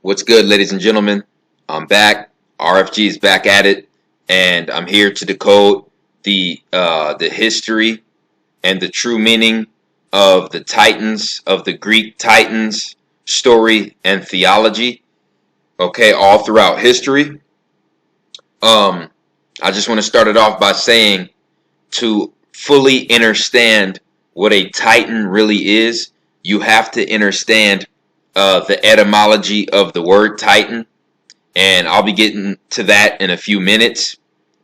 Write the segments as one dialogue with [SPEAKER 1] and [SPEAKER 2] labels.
[SPEAKER 1] What's good, ladies and gentlemen? I'm back. RFG is back at it, and I'm here to decode the history and the true meaning of the Titans, of the Greek Titans story and theology. Okay, all throughout history. Um, I just want to start it off by saying, to fully understand what a Titan really is, you have to understand the etymology of the word Titan. And I'll be getting to that in a few minutes.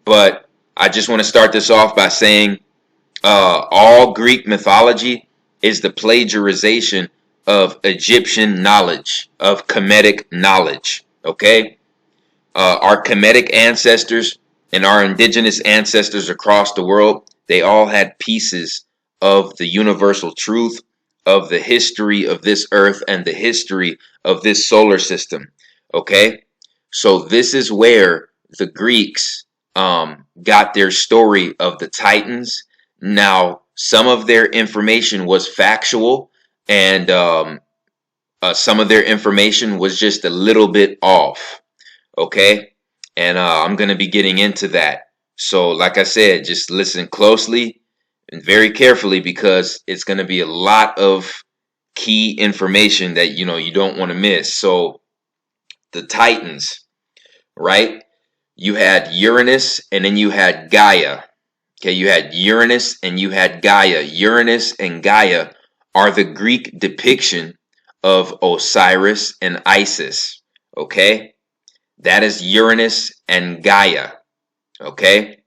[SPEAKER 1] But I just want to start this off by saying all Greek mythology is the plagiarization of Egyptian knowledge, of Kemetic knowledge. Okay? Our Kemetic ancestors and our indigenous ancestors across the world, they all had pieces of the universal truth of the history of this earth and the history of this solar system. Okay? So this is where the Greeks got their story of the Titans. Now, some of their information was factual, and some of their information was just a little bit off. Okay, and I'm going to be getting into that. So, like I said, just listen closely and very carefully, because it's going to be a lot of key information that you don't want to miss. So, the Titans. Right? You had Uranus and then you had Gaia. Okay, you had Uranus and you had Gaia. Uranus and Gaia are the Greek depiction of Osiris and Isis. Okay, that is Uranus and Gaia. Okay,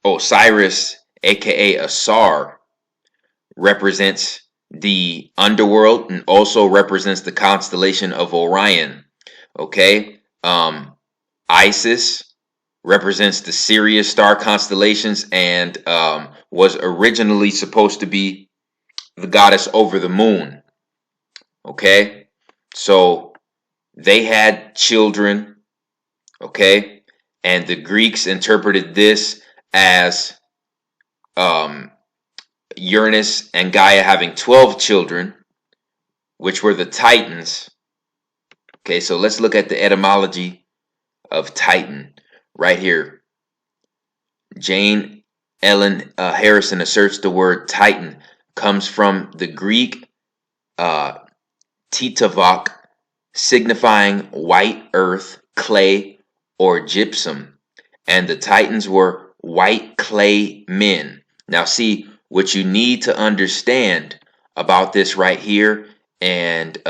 [SPEAKER 1] Osiris, aka Asar, represents the underworld and also represents the constellation of Orion. Okay, Isis represents the Sirius star constellations and was originally supposed to be the goddess over the moon. Okay, so they had children. Okay, and the Greeks interpreted this as Uranus and Gaia having 12 children, which were the Titans. Okay, so let's look at the etymology of Titan right here. Jane Ellen Harrison asserts the word Titan comes from the Greek titavok, signifying white earth, clay, or gypsum, and the Titans were white clay men. Now, see what you need to understand about this right here, and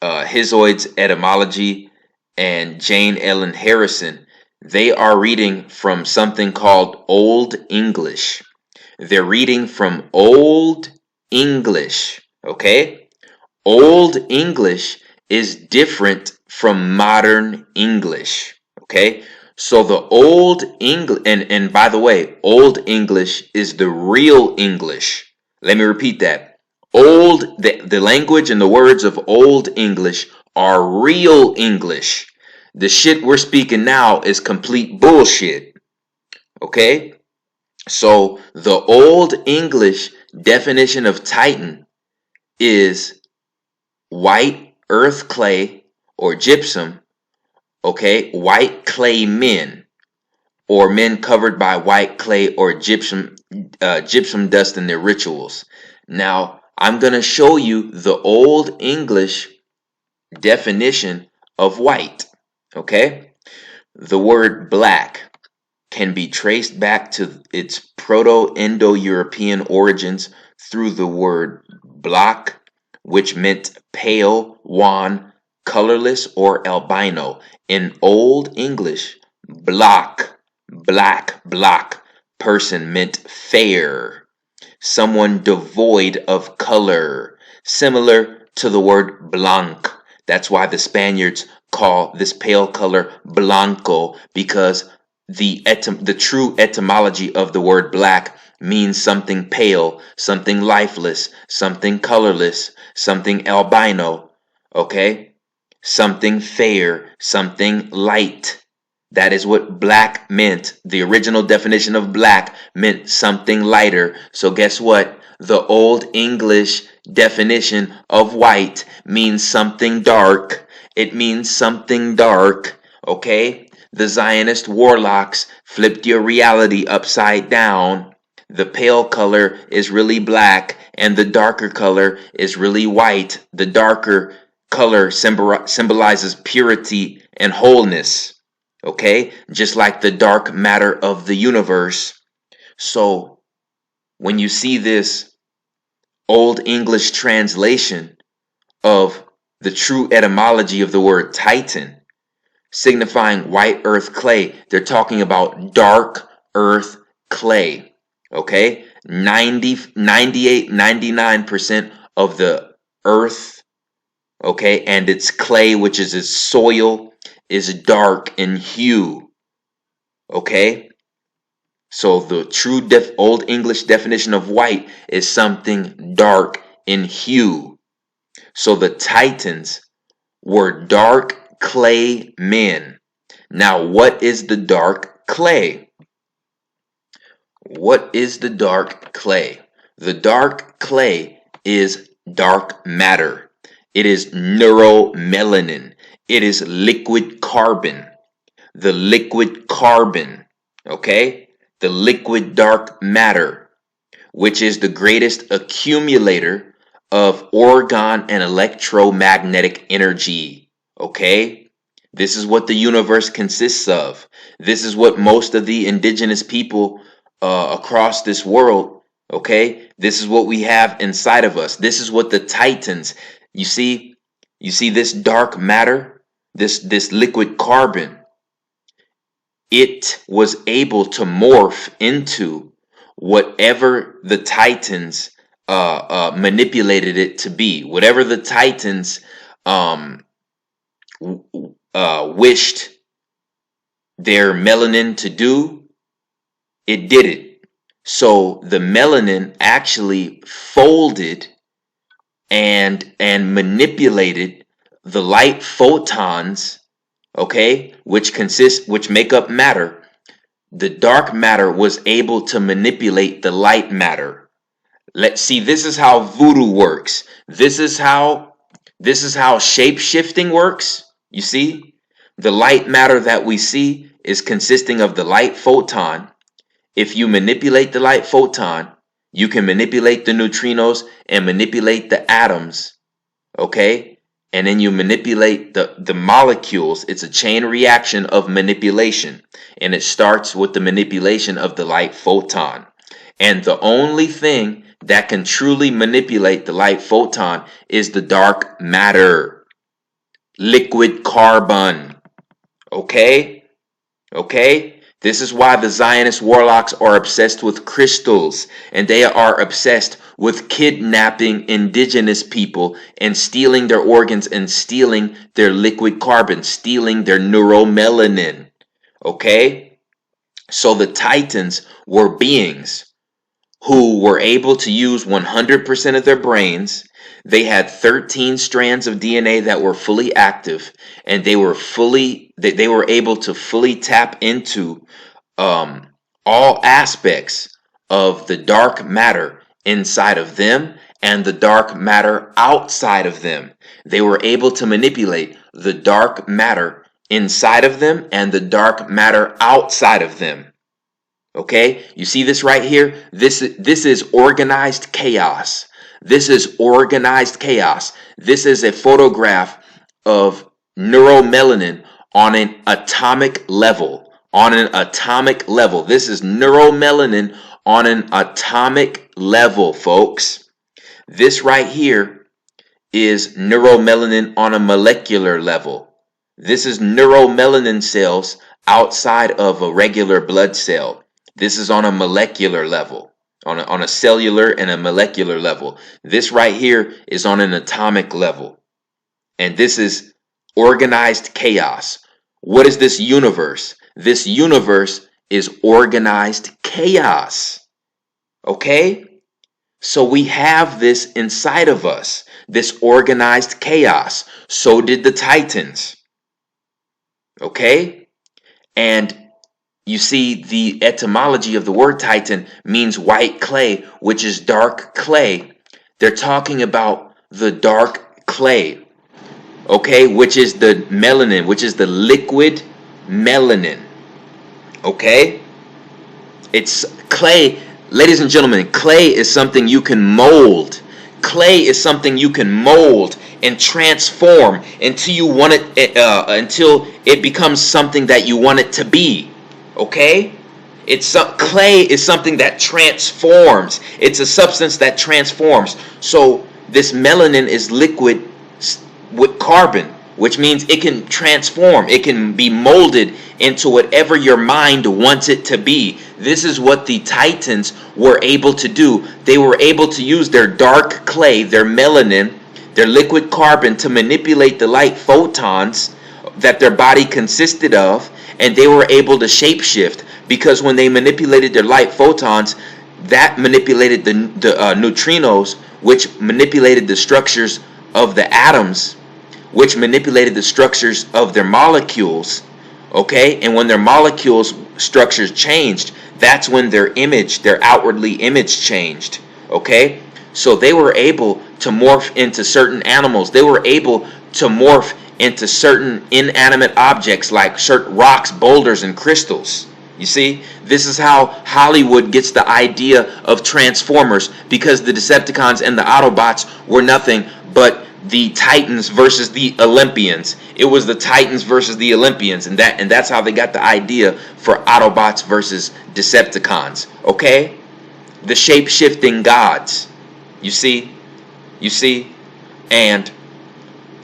[SPEAKER 1] Hizoid's etymology and Jane Ellen Harrison, they are reading from something called Old English. They're reading from Old English, okay? Old English is different from modern English, okay? So the Old English, and by the way, Old English is the real English. Let me repeat that. The language and the words of Old English are real English. The shit we're speaking now is complete bullshit. Okay? So the Old English definition of Titan is white earth clay or gypsum, okay? White clay men, or men covered by white clay or gypsum dust in their rituals. Now, I'm going to show you the Old English definition of white, okay? The word black can be traced back to its Proto-Indo-European origins through the word block, which meant pale, wan, colorless, or albino. In Old English, block, black, person meant fair, someone devoid of color, similar to the word blanc. That's why the Spaniards call this pale color blanco, because the true etymology of the word black means something pale, something lifeless, something colorless, something albino, okay? Something fair, something light. That is what black meant. The original definition of black meant something lighter. So guess what? The Old English definition of white means something dark. It means something dark, okay? The Zionist warlocks flipped your reality upside down. The pale color is really black and the darker color is really white. The darker color symbolizes purity and wholeness, okay? Just like the dark matter of the universe. So when you see this Old English translation of the true etymology of the word Titan, signifying white earth clay, they're talking about dark earth clay. Okay, 98, 99% of the earth, okay, and its clay, which is its soil, is dark in hue. Okay, so the true Old English definition of white is something dark in hue. So the Titans were dark clay men. Now, what is the dark clay? What is the dark clay? The dark clay is dark matter. It is neuromelanin. It is liquid carbon. The liquid carbon, okay? The liquid dark matter, which is the greatest accumulator of orgone and electromagnetic energy, okay? This is what the universe consists of. This is what most of the indigenous people across this world, okay? This is what we have inside of us. This is what the Titans, you see this dark matter, this liquid carbon, it was able to morph into whatever the Titans manipulated it to be. Whatever the Titans wished their melanin to do, it did it. So the melanin actually folded and manipulated the light photons, okay, which make up matter. The dark matter was able to manipulate the light matter. Let's see, this is how voodoo works. This is how shape-shifting works. You see, the light matter that we see is consisting of the light photon. If you manipulate the light photon, you can manipulate the neutrinos and manipulate the atoms, okay? And then you manipulate the molecules. It's a chain reaction of manipulation. And it starts with the manipulation of the light photon. And the only thing that can truly manipulate the light photon is the dark matter. Liquid carbon. Okay? Okay? This is why the Zionist warlocks are obsessed with crystals, and they are obsessed with kidnapping indigenous people and stealing their organs and stealing their liquid carbon, stealing their neuromelanin. Okay? So the Titans were beings who were able to use 100% of their brains. They had 13 strands of DNA that were fully active, and they were able to fully tap into all aspects of the dark matter inside of them and the dark matter outside of them. They were able to manipulate the dark matter inside of them and the dark matter outside of them. Okay, you see this right here? This is organized chaos. This is organized chaos. This is a photograph of neuromelanin on an atomic level. On an atomic level. This is neuromelanin on an atomic level, folks. This right here is neuromelanin on a molecular level. This is neuromelanin cells outside of a regular blood cell. This is on a molecular level, on a cellular and a molecular level. This right here is on an atomic level. And this is organized chaos. What is this universe? This universe is organized chaos. Okay? So we have this inside of us, this organized chaos. So did the Titans. Okay? And you see, the etymology of the word Titan means white clay, which is dark clay. They're talking about the dark clay, okay, which is the melanin, which is the liquid melanin, okay? It's clay, ladies and gentlemen, clay is something you can mold. Clay is something you can mold and transform until you want it, until it becomes something that you want it to be. Okay? Clay is something that transforms. It's a substance that transforms. So this melanin is liquid with carbon, which means it can transform. It can be molded into whatever your mind wants it to be. This is what the Titans were able to do. They were able to use their dark clay, their melanin, their liquid carbon to manipulate the light photons that their body consisted of, and they were able to shapeshift, because when they manipulated their light photons, that manipulated the neutrinos, which manipulated the structures of the atoms, which manipulated the structures of their molecules, okay? And when their molecules structures changed, that's when their image, their outwardly image changed, okay? So they were able to morph into certain animals. They were able to morph into certain inanimate objects like certain rocks, boulders, and crystals. You see, this is how Hollywood gets the idea of Transformers, because the Decepticons and the Autobots were nothing but the Titans versus the Olympians. It was the Titans versus the Olympians, and that's how they got the idea for Autobots versus Decepticons. Okay? The shape-shifting gods. You see? And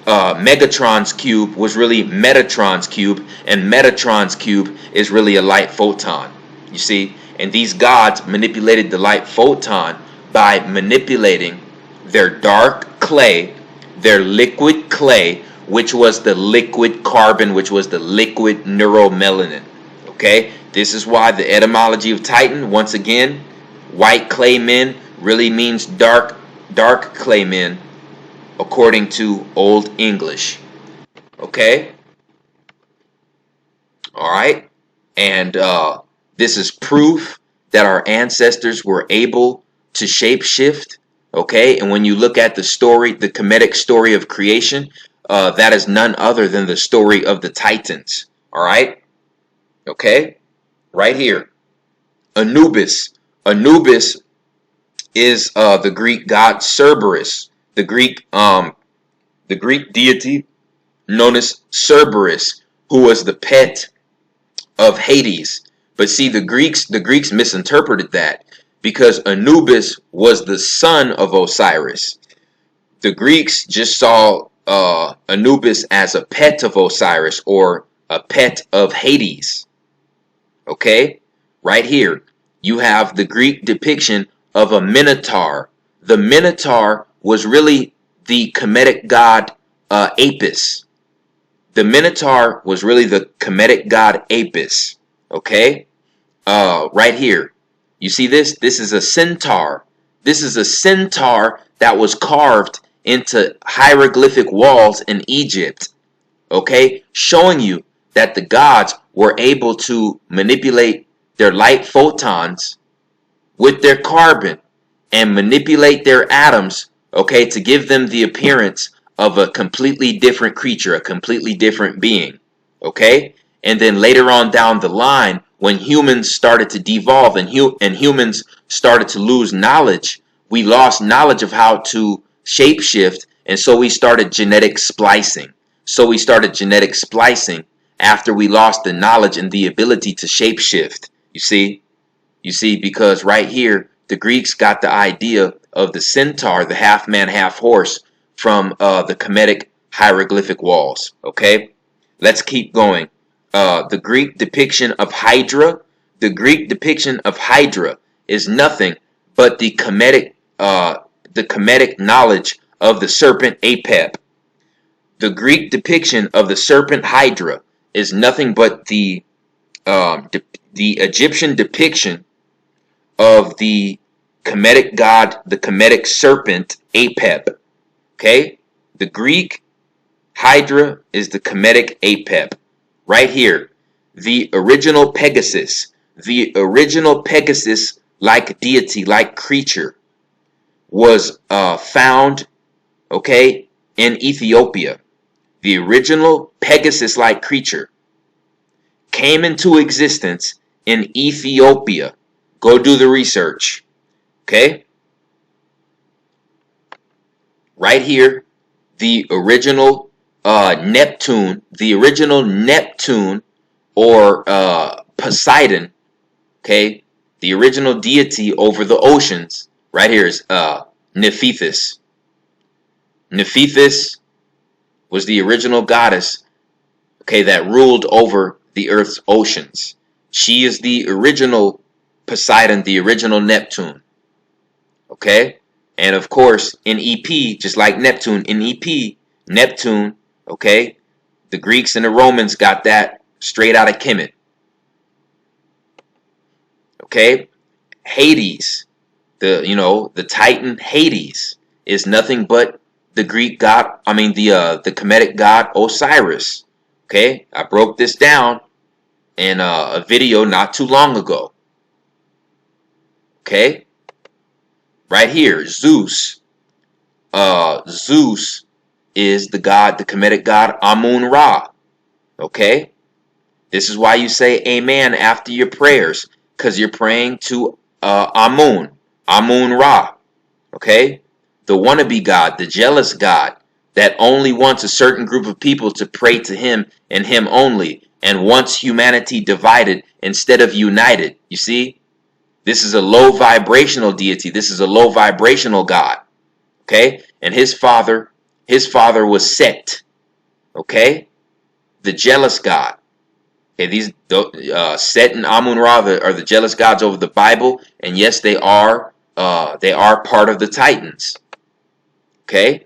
[SPEAKER 1] Megatron's cube was really Metatron's cube, and Metatron's cube is really a light photon. You see? And these gods manipulated the light photon by manipulating their dark clay, their liquid clay, which was the liquid carbon, which was the liquid neuromelanin. Okay? This is why the etymology of Titan, once again, white clay men, really means dark clay men, according to Old English. Okay? Alright? And this is proof that our ancestors were able to shapeshift. Okay? And when you look at the story, the Kemetic story of creation, that is none other than the story of the Titans. Alright? Okay? Right here. Anubis. Anubis is the Greek god Cerberus. The Greek deity known as Cerberus, who was the pet of Hades. But see, the Greeks misinterpreted that, because Anubis was the son of Osiris. The Greeks just saw Anubis as a pet of Osiris, or a pet of Hades. Okay? Right here, you have the Greek depiction of a minotaur. The minotaur was really the Kemetic god Apis. The minotaur was really the Kemetic god Apis. Okay? Right here. You see this? This is a centaur. This is a centaur that was carved into hieroglyphic walls in Egypt. Okay? Showing you that the gods were able to manipulate their light photons with their carbon and manipulate their atoms, okay, to give them the appearance of a completely different creature, a completely different being. Okay? And then later on down the line, when humans started to devolve and humans started to lose knowledge, we lost knowledge of how to shapeshift, and so we started genetic splicing. After we lost the knowledge and the ability to shapeshift. You see, because right here, the Greeks got the idea of the centaur, the half man, half horse, from the Kemetic hieroglyphic walls. Okay? Let's keep going. The Greek depiction of Hydra. The Greek depiction of Hydra is nothing but the Kemetic knowledge of the serpent Apep. The Greek depiction of the serpent Hydra is nothing but the Egyptian depiction of the Kemetic god, the Kemetic serpent Apep. Okay? The Greek Hydra is the Kemetic Apep. Right here. the original Pegasus, like deity, like creature, was found, okay, in Ethiopia. The original Pegasus-like creature came into existence in Ethiopia. Go do the research, okay? Right here, the original Neptune, or Poseidon, okay? The original deity over the oceans, right here is Nephthys. Nephthys was the original goddess, okay, that ruled over the earth's oceans. She is the original Poseidon, the original Neptune, okay? And of course, in EP, just like Neptune, in EP, Neptune, okay, the Greeks and the Romans got that straight out of Kemet, okay? Hades, the Titan Hades is nothing but the Greek god, the Kemetic god Osiris. Okay, I broke this down in a video not too long ago. Okay, right here, Zeus. Zeus is the Kemetic god Amun-Ra. Okay, this is why you say amen after your prayers, because you're praying to Amun-Ra. Okay, the wannabe god, the jealous god that only wants a certain group of people to pray to him and him only, and wants humanity divided instead of united. You see, this is a low vibrational deity. This is a low vibrational god. Okay, and his father was Set. Okay, the jealous god. Okay, these Set and Amun-Ra are the jealous gods over the Bible, and yes, they are part of the Titans. Okay,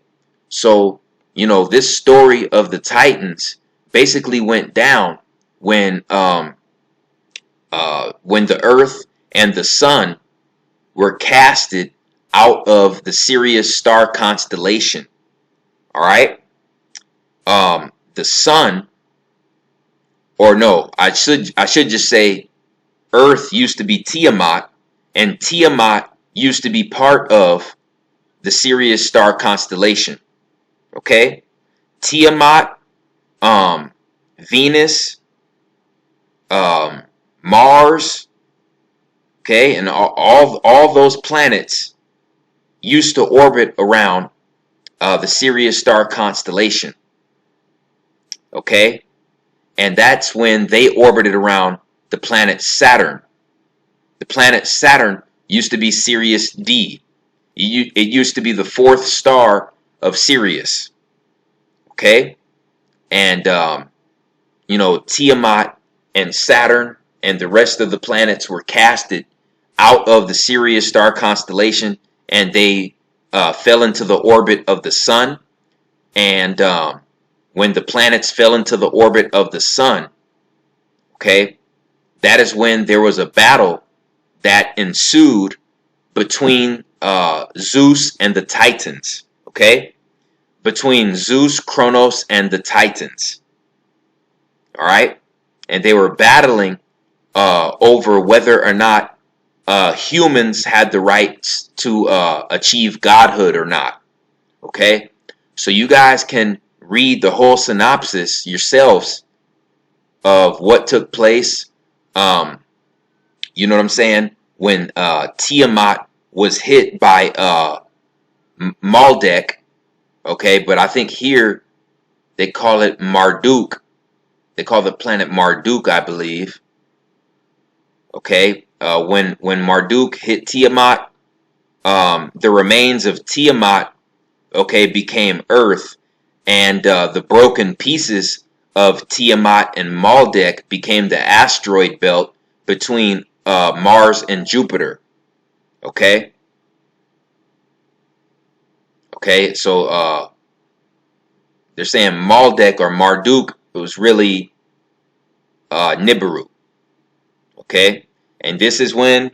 [SPEAKER 1] so this story of the Titans basically went down when the Earth and the Sun were casted out of the Sirius star constellation. All right, the Sun, or no, I should just say Earth used to be Tiamat, and Tiamat used to be part of the Sirius star constellation. Okay, Tiamat, Venus, Mars, okay, and all those planets used to orbit around the Sirius star constellation. Okay, and that's when they orbited around the planet Saturn. The planet Saturn used to be Sirius D. It used to be the fourth star of Sirius. Okay, and Tiamat and Saturn and the rest of the planets were casted out of the Sirius star constellation, and they fell into the orbit of the Sun. And when the planets fell into the orbit of the Sun, okay, that is when there was a battle that ensued between Zeus and the Titans. Okay, between Zeus, Kronos, and the Titans. All right, and they were battling over whether or not humans had the rights to achieve godhood or not. Okay, so you guys can read the whole synopsis yourselves of what took place. You know what I'm saying? When Tiamat was hit by Maldek. Okay, but I think here they call it Marduk. They call the planet Marduk, I believe. Okay, when Marduk hit Tiamat, the remains of Tiamat, okay, became Earth, and the broken pieces of Tiamat and Maldek became the asteroid belt between Mars and Jupiter. Okay. Okay, so they're saying Maldek or Marduk was really Nibiru. Okay, and this is when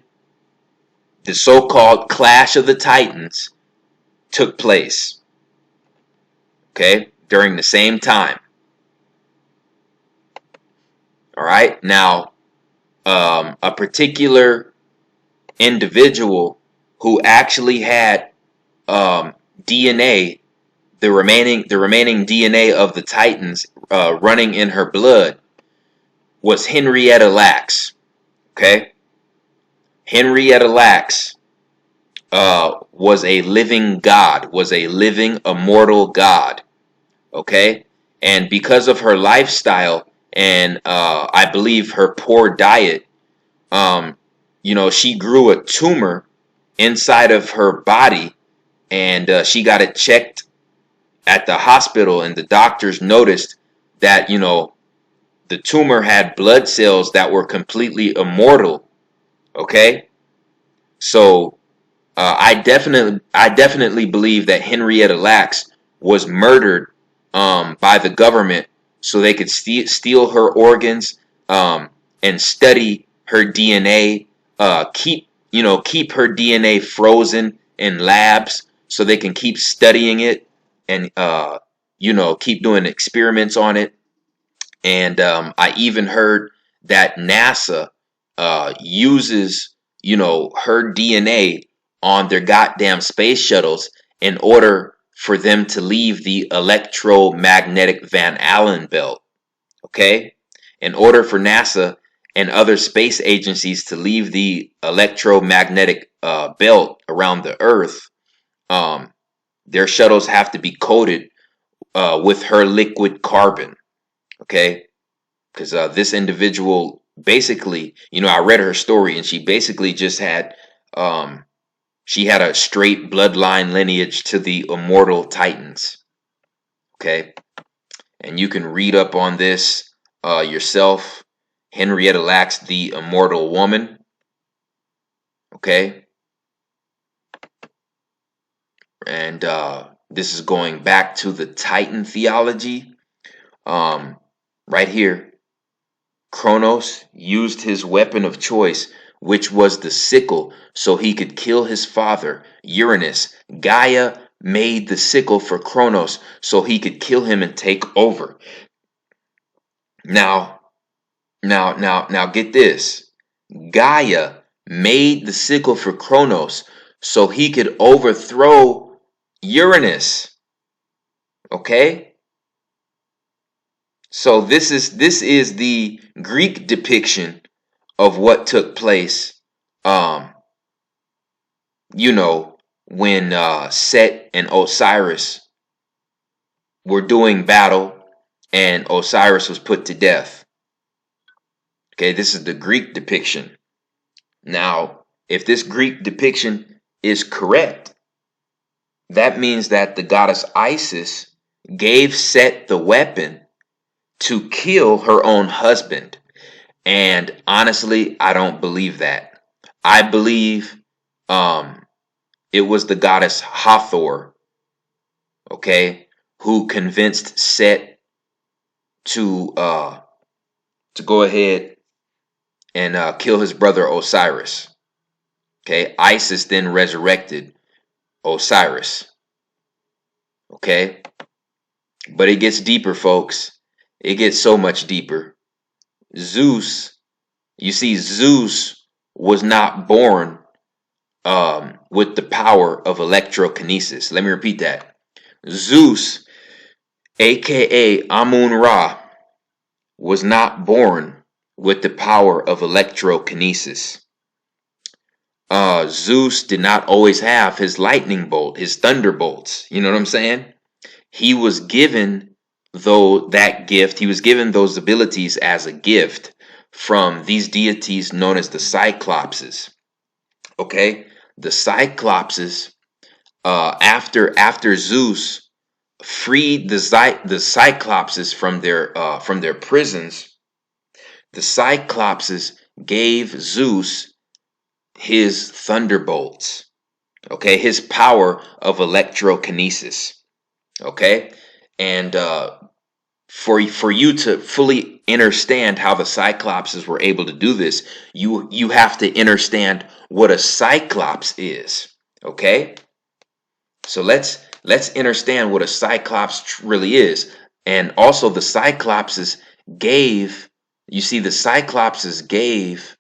[SPEAKER 1] the so-called Clash of the Titans took place. Okay, during the same time. All right. Now, a particular individual who actually had DNA, the remaining DNA of the Titans running in her blood, was Henrietta Lacks. Okay, Henrietta Lacks was a living god, was a living immortal god. Okay, and because of her lifestyle and I believe her poor diet, um, she grew a tumor inside of her body, and she got it checked at the hospital, and the doctors noticed that the tumor had blood cells that were completely immortal. Okay, so I definitely believe that Henrietta Lacks was murdered by the government so they could steal her organs, and study her DNA, keep her DNA frozen in labs so they can keep studying it, and keep doing experiments on it. And I even heard that NASA uses, her DNA on their goddamn space shuttles in order for them to leave the electromagnetic Van Allen belt. Okay? In order for NASA and other space agencies to leave the electromagnetic belt around the Earth, um, their shuttles have to be coated with her liquid carbon. Okay? Because this individual basically, I read her story, and she basically just had, she had a straight bloodline lineage to the immortal Titans. Okay, and you can read up on this yourself. Henrietta Lacks, the immortal woman. Okay, and this is going back to the Titan theology. Right here, Kronos used his weapon of choice, which was the sickle, so he could kill his father, Uranus. Gaia made the sickle for Kronos so he could kill him and take over. Now, now, get this. Gaia made the sickle for Kronos so he could overthrow Uranus. Okay? So this is the Greek depiction of what took place, um, when Set and Osiris were doing battle and Osiris was put to death. Okay, this is the Greek depiction. Now, if this Greek depiction is correct, that means that the goddess Isis gave Set the weapon to kill her own husband. And honestly, I don't believe that. I believe it was the goddess Hathor, okay, who convinced Set to go ahead and kill his brother Osiris. Okay, Isis then resurrected Osiris. Okay, but it gets deeper, folks. It gets so much deeper. Zeus, you see, Zeus was not born with the power of electrokinesis. Let me repeat that. Zeus, aka Amun-Ra, was not born with the power of electrokinesis. Zeus did not always have his lightning bolt, his thunderbolts. You know what I'm saying? He was given, though, that gift. He was given those abilities as a gift from these deities known as the Cyclopses. Okay, the Cyclopses. After Zeus freed the Cyclopses from their prisons, the Cyclopses gave Zeus his thunderbolts. Okay, his power of electrokinesis. Okay, and for you to fully understand how the Cyclopses were able to do this, you have to understand what a Cyclops is. Okay, so let's understand what a Cyclops really is, and also the Cyclopses gave You see, the Cyclopses gave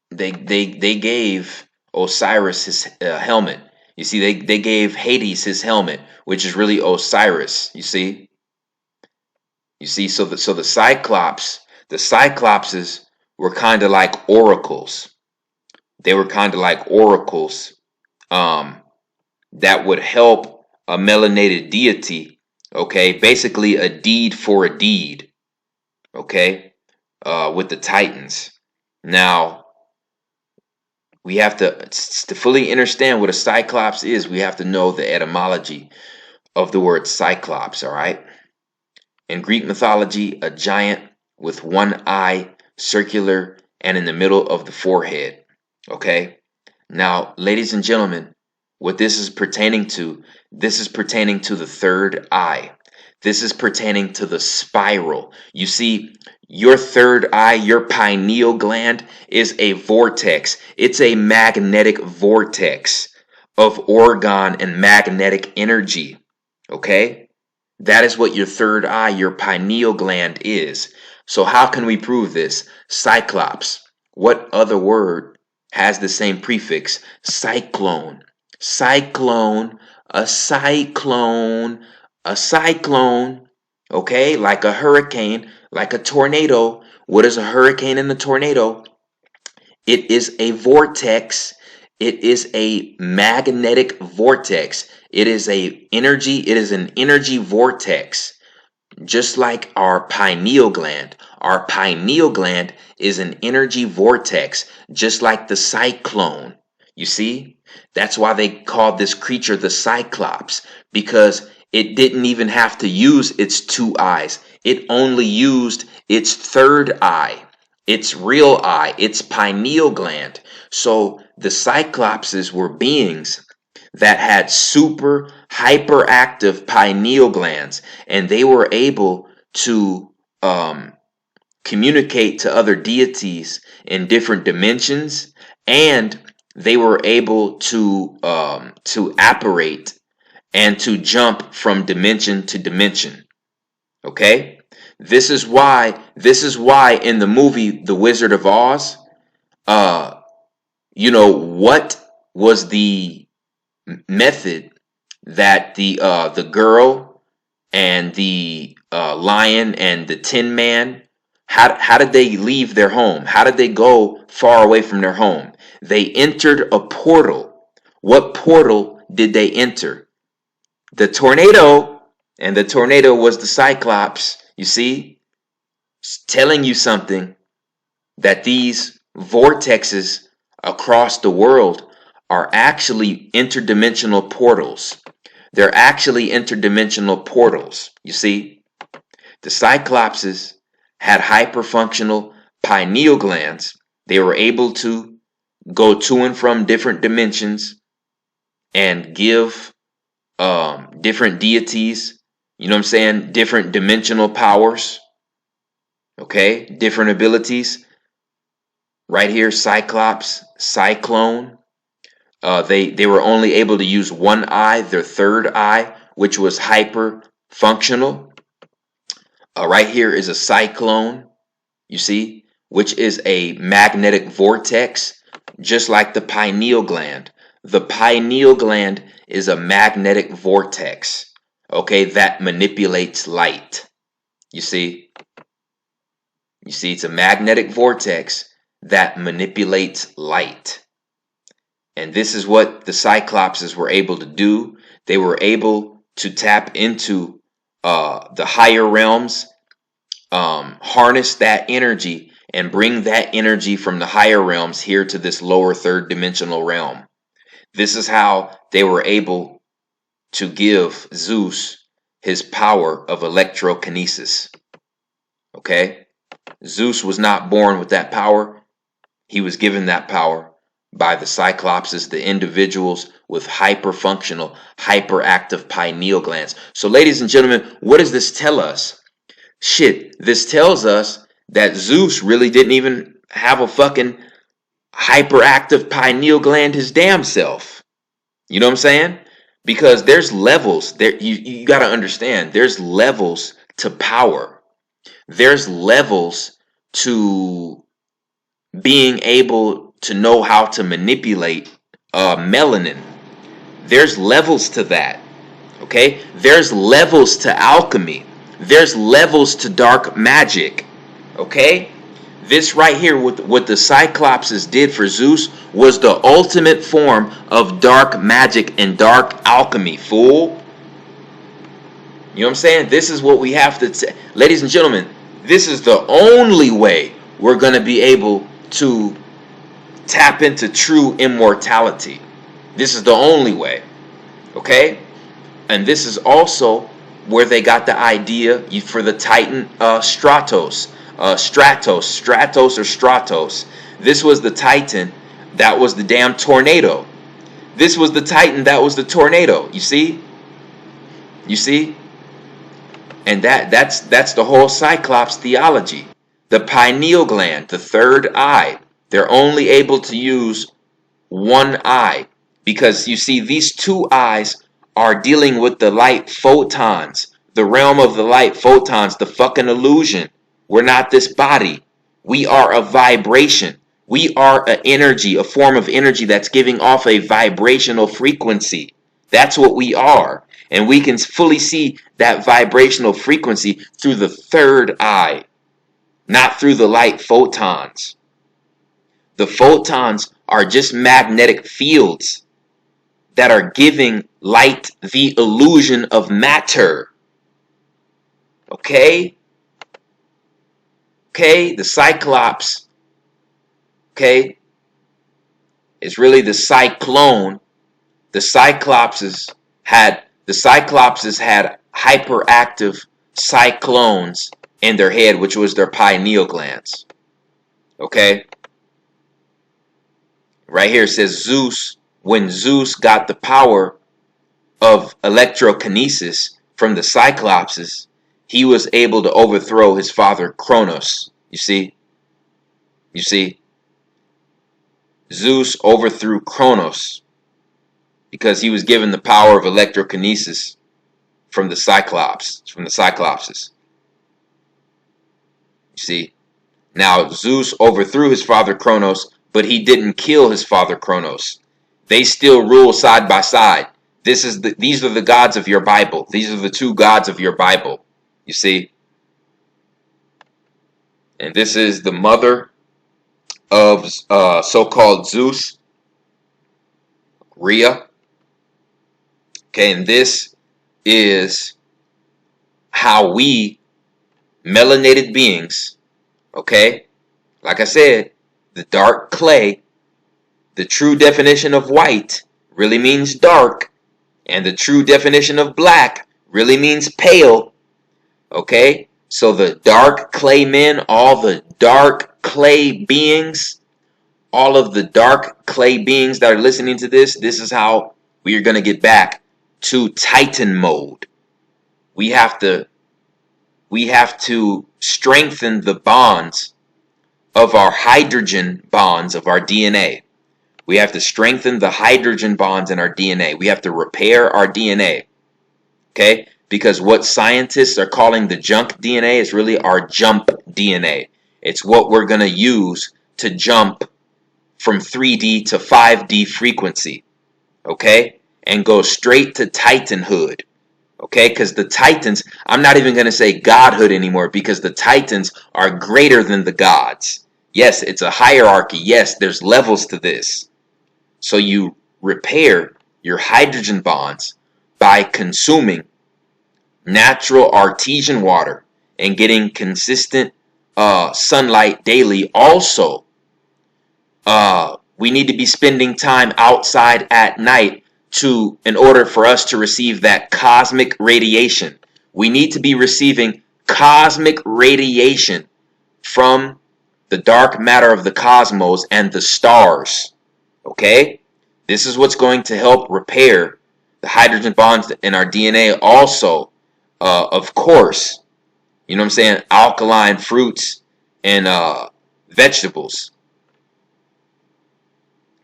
[SPEAKER 1] they gave Osiris his helmet. You see, they gave Hades his helmet, which is really Osiris. You see, so the Cyclopses were kind of like oracles. They were kind of like oracles that would help a melanated deity. Okay, basically a deed for a deed. Okay, with the Titans. Now, we have to fully understand what a Cyclops is. We have to know the etymology of the word Cyclops. All right. In Greek mythology, a giant with one eye, circular, and in the middle of the forehead. Okay. Now, ladies and gentlemen, what this is pertaining to the third eye. This is pertaining to the spiral. You see, your third eye, your pineal gland, is a vortex. It's a magnetic vortex of orgone and magnetic energy. Okay? That is what your third eye, your pineal gland is. So how can we prove this? Cyclops. What other word has the same prefix? Cyclone. Cyclone. A cyclone. A cyclone. Okay? Like a hurricane. Like a tornado. What is a hurricane and a tornado? It is a vortex. It is a magnetic vortex. It is an energy vortex, just like our pineal gland. Our pineal gland is an energy vortex, just like the cyclone. You see? That's why they called this creature the Cyclops, because it didn't even have to use its two eyes. It only used its third eye, its real eye, its pineal gland. So the Cyclopses were beings that had super hyperactive pineal glands, and they were able to communicate to other deities in different dimensions, and they were able to apparate and to jump from dimension to dimension. Okay? This is why in the movie The Wizard of Oz, what was the method that the girl and the lion and the Tin Man, how did they leave their home? How did they go far away from their home? They entered a portal. What portal did they enter? The tornado, and the tornado was the Cyclops. You see, it's telling you something, that these vortexes across the world are actually interdimensional portals. They're actually interdimensional portals. You see, the Cyclopses had hyperfunctional pineal glands. They were able to go to and from different dimensions and give different deities, different dimensional powers, okay, different abilities. Right here, Cyclops, Cyclone. They were only able to use one eye, their third eye, which was hyper functional. Right here is a cyclone, you see, which is a magnetic vortex, just like the pineal gland. The pineal gland is a magnetic vortex, okay, that manipulates light. You see, it's a magnetic vortex that manipulates light. And this is what the Cyclopses were able to do. They were able to tap into the higher realms, harness that energy, and bring that energy from the higher realms here to this lower third dimensional realm. This is how they were able to give Zeus his power of electrokinesis. Okay? Zeus was not born with that power. He was given that power by the Cyclopses, the individuals with hyperfunctional, hyperactive pineal glands. So, ladies and gentlemen, what does this tell us? Shit, this tells us that Zeus really didn't even have a fucking hyperactive pineal gland his damn self. You know what I'm saying? Because there's levels there. You got to understand, there's levels to power. There's levels to being able to know how to manipulate melanin. There's levels to that. Okay, there's levels to alchemy. There's levels to dark magic. Okay, this right here, what the Cyclopses did for Zeus, was the ultimate form of dark magic and dark alchemy, fool. You know what I'm saying? This is what we have to, ladies and gentlemen, this is the only way we're going to be able to tap into true immortality. This is the only way. Okay? And this is also where they got the idea for the Titan Stratos. Stratos. This was the Titan that was the damn tornado. This was the Titan that was the tornado. You see? You see? And that's the whole Cyclops theology. The pineal gland, the third eye. They're only able to use one eye, because you see, these two eyes are dealing with the light photons, the realm of the light photons, the fucking illusion. We're not this body. We are a vibration. We are an energy, a form of energy that's giving off a vibrational frequency. That's what we are. And we can fully see that vibrational frequency through the third eye, not through the light photons. The photons are just magnetic fields that are giving light the illusion of matter. Okay? Okay? The Cyclops, okay, is really the cyclone. The Cyclopses had hyperactive cyclones in their head, which was their pineal glands. Okay? Right here it says Zeus, when Zeus got the power of electrokinesis from the Cyclopses, he was able to overthrow his father Kronos. You see? You see? Zeus overthrew Kronos because he was given the power of electrokinesis from the Cyclopses. You see? Now, Zeus overthrew his father Kronos, but he didn't kill his father Kronos. They still rule side by side. These are the gods of your Bible. These are the two gods of your Bible. You see? And this is the mother of so-called Zeus, Rhea. Okay, and this is how we, melanated beings, okay, like I said, the dark clay, the true definition of white really means dark, and the true definition of black really means pale. Okay, so the dark clay men, all the dark clay beings, all of the dark clay beings that are listening to this is how we are going to get back to Titan mode. We have to strengthen the bonds of our hydrogen bonds of our DNA. We have to strengthen the hydrogen bonds in our DNA. We have to repair our DNA. Okay? Because what scientists are calling the junk DNA is really our jump DNA. It's what we're going to use to jump from 3D to 5D frequency. Okay? And go straight to Titanhood. Okay? Because the Titans, I'm not even going to say Godhood anymore, because the Titans are greater than the gods. Yes, it's a hierarchy. Yes, there's levels to this. So you repair your hydrogen bonds by consuming natural artesian water and getting consistent sunlight daily. Also, we need to be spending time outside at night in order for us to receive that cosmic radiation. We need to be receiving cosmic radiation from the dark matter of the cosmos and the stars. Okay? This is what's going to help repair the hydrogen bonds in our DNA. Also, of course, you know what I'm saying, alkaline fruits and vegetables.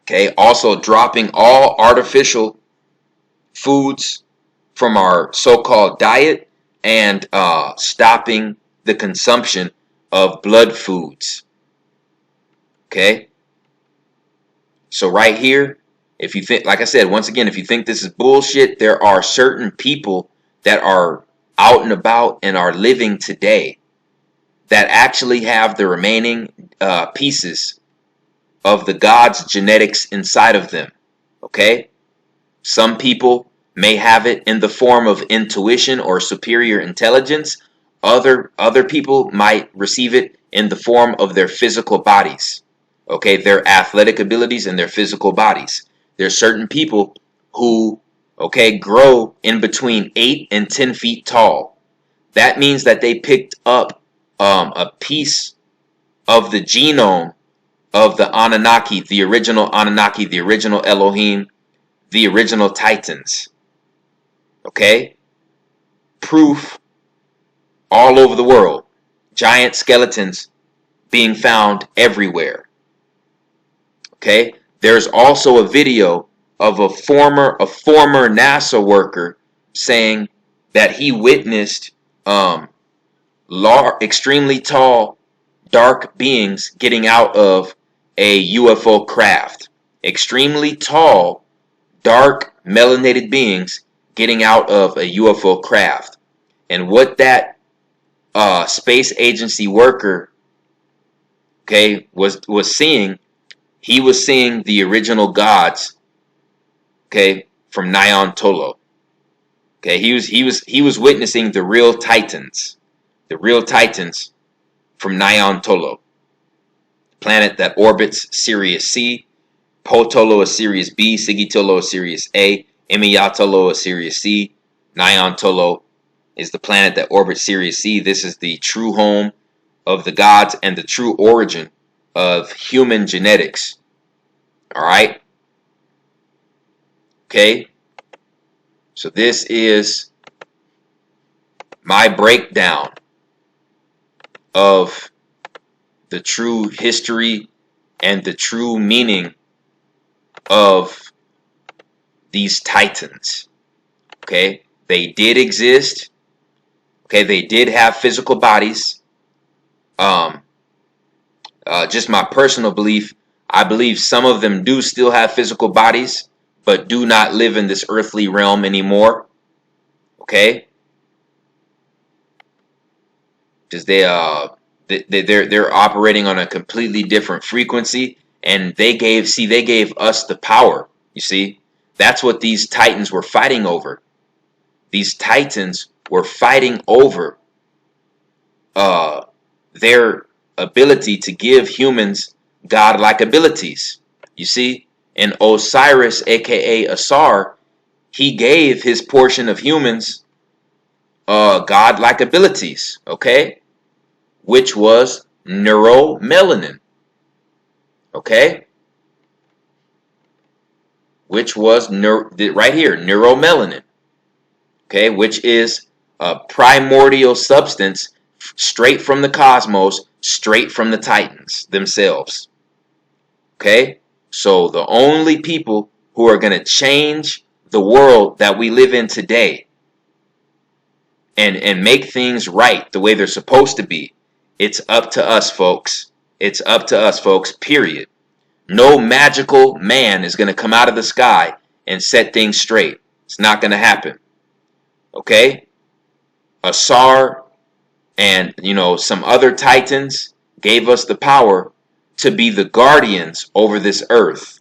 [SPEAKER 1] Okay? Also, dropping all artificial foods from our so-called diet and stopping the consumption of blood foods. Okay? So right here, if you think, like I said, once again, if you think this is bullshit, there are certain people that are out and about and are living today that actually have the remaining pieces of the God's genetics inside of them. Okay? Some people may have it in the form of intuition or superior intelligence. Other people might receive it in the form of their physical bodies. Okay, their athletic abilities and their physical bodies. There's certain people who, okay, grow in between 8 and 10 feet tall. That means that they picked up a piece of the genome of the Anunnaki, the original Anunnaki, the original Elohim, the original Titans. Okay? Proof all over the world. Giant skeletons being found everywhere. Okay? There's also a video of a former NASA worker saying that he witnessed extremely tall, dark beings getting out of a UFO craft. Extremely tall, dark, melanated beings getting out of a UFO craft. And what that space agency worker, okay, was seeing, he was seeing the original gods, okay, from Nyan Tolo. Okay, he was witnessing the real Titans from Nyan Tolo, planet that orbits Sirius C. Potolo is Sirius B, Sigitolo is Sirius A, Imiyatolo is Sirius C, Nyan Tolo is the planet that orbits Sirius C. This is the true home of the gods and the true origin of human genetics. All right? Okay? So this is my breakdown of the true history and the true meaning of these Titans. Okay? They did exist. Okay, they did have physical bodies. Just my personal belief, I believe some of them do still have physical bodies, but do not live in this earthly realm anymore. Okay? Because they're operating on a completely different frequency, and they gave us the power. You see, that's what these Titans were fighting over. These Titans were fighting over their ability to give humans godlike abilities. You see, and Osiris, aka Asar, he gave his portion of humans godlike abilities, okay, which was neuromelanin, okay, which was right here, neuromelanin, okay, which is a primordial substance straight from the cosmos, straight from the Titans themselves. Okay? So the only people who are going to change the world that we live in today and make things right the way they're supposed to be, it's up to us, folks. It's up to us, folks, period. No magical man is going to come out of the sky and set things straight. It's not going to happen. Okay? Asar and, some other Titans gave us the power to be the guardians over this earth,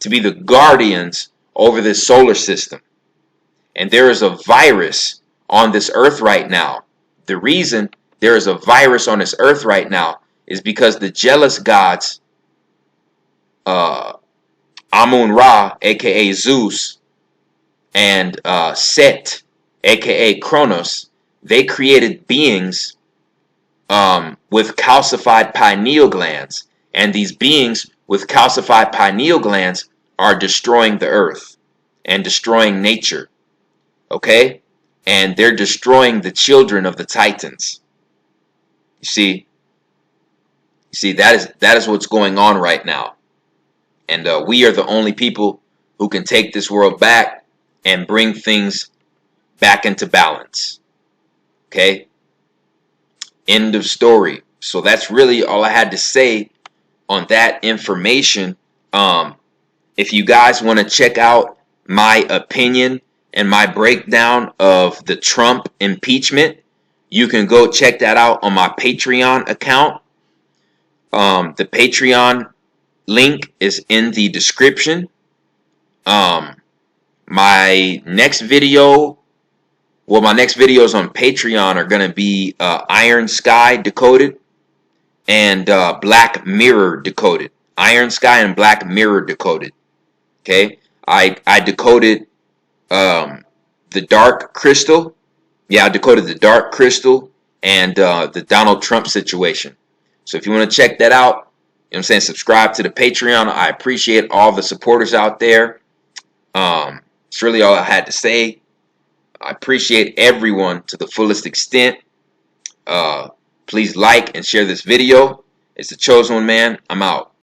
[SPEAKER 1] to be the guardians over this solar system. And there is a virus on this earth right now. The reason there is a virus on this earth right now is because the jealous gods, Amun-Ra, aka Zeus, and Set, aka Kronos, they created beings with calcified pineal glands. And these beings with calcified pineal glands are destroying the earth and destroying nature. Okay? And they're destroying the children of the Titans. You see, that is what's going on right now. And we are the only people who can take this world back and bring things back into balance. Okay? End of story. So that's really all I had to say on that information. If you guys want to check out my opinion and my breakdown of the Trump impeachment, you can go check that out on my Patreon account. The Patreon link is in the description. My next videos on Patreon are going to be Iron Sky Decoded and Black Mirror Decoded. Iron Sky and Black Mirror Decoded. Okay, I decoded the Dark Crystal. Yeah, I decoded the Dark Crystal and the Donald Trump situation. So if you want to check that out, you know what I'm saying, subscribe to the Patreon. I appreciate all the supporters out there. It's really all I had to say. I appreciate everyone to the fullest extent. Please like and share this video. It's the Chosen One, man. I'm out.